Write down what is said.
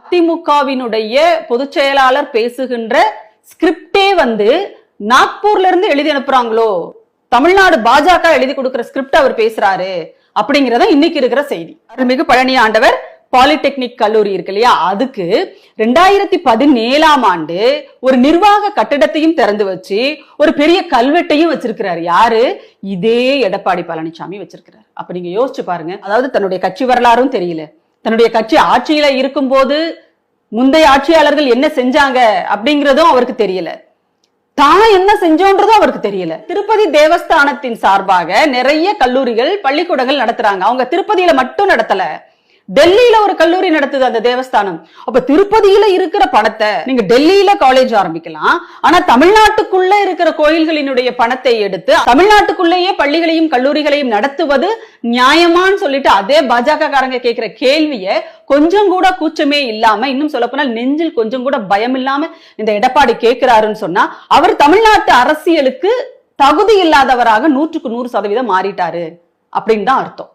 அதிமுகவினுடைய பொதுச் செயலாளர் பேசுகின்ற ஸ்கிரிப்டே நாக்பூர்ல இருந்து எழுதி அனுப்புறாங்களோ, தமிழ்நாடு பாஜக எழுதி கொடுக்கிற ஸ்கிரிப்ட் அவர் பேசுறாரு அப்படிங்கறத இன்னைக்கு இருக்கிற செய்தி. அருள்மிகு பழனி ஆண்டவர் பாலிடெக்னிக் கல்லூரி இருக்கு இல்லையா, அதுக்கு 2017ஆம் ஆண்டு ஒரு நிர்வாக கட்டிடத்தையும் திறந்து வச்சு ஒரு பெரிய கல்வெட்டையும் வச்சிருக்கிறாரு. யாரு? இதே எடப்பாடி பழனிசாமி வச்சிருக்கிறார். அப்ப நீங்க யோசிச்சு பாருங்க. அதாவது தன்னுடைய கட்சி வரலாறும் தெரியல, தன்னுடைய கட்சி ஆட்சியில இருக்கும் போது முந்தைய ஆட்சியாளர்கள் என்ன செஞ்சாங்க அப்படிங்கறதும் அவருக்கு தெரியல, தான் என்ன செஞ்சோன்றதும் அவருக்கு தெரியல. திருப்பதி தேவஸ்தானத்தின் சார்பாக நிறைய கல்லூரிகள் பள்ளிக்கூடங்கள் நடத்துறாங்க. அவங்க திருப்பதியில மட்டும் நடத்தல, டெல்லியில ஒரு கல்லூரி நடத்துது அந்த தேவஸ்தானம். அப்ப திருப்பதியில இருக்கிற பணத்தை நீங்க டெல்லியில காலேஜ் ஆரம்பிக்கலாம், ஆனா தமிழ்நாட்டுக்குள்ள இருக்கிற கோயில்களினுடைய பணத்தை எடுத்து தமிழ்நாட்டுக்குள்ளேயே பள்ளிகளையும் கல்லூரிகளையும் நடத்துவது நியாயமான்னு சொல்லிட்டு அதே பாஜக காரங்க கேட்கிற கேள்வியை கொஞ்சம் கூட கூச்சமே இல்லாம, இன்னும் சொல்ல போனால் நெஞ்சில் கொஞ்சம் கூட பயம் இல்லாம இந்த எடப்பாடி கேட்கிறாருன்னு சொன்னா அவர் தமிழ்நாட்டு அரசியலுக்கு தகுதி இல்லாதவராக 100% மாறிட்டாரு அப்படின்னு தான் அர்த்தம்.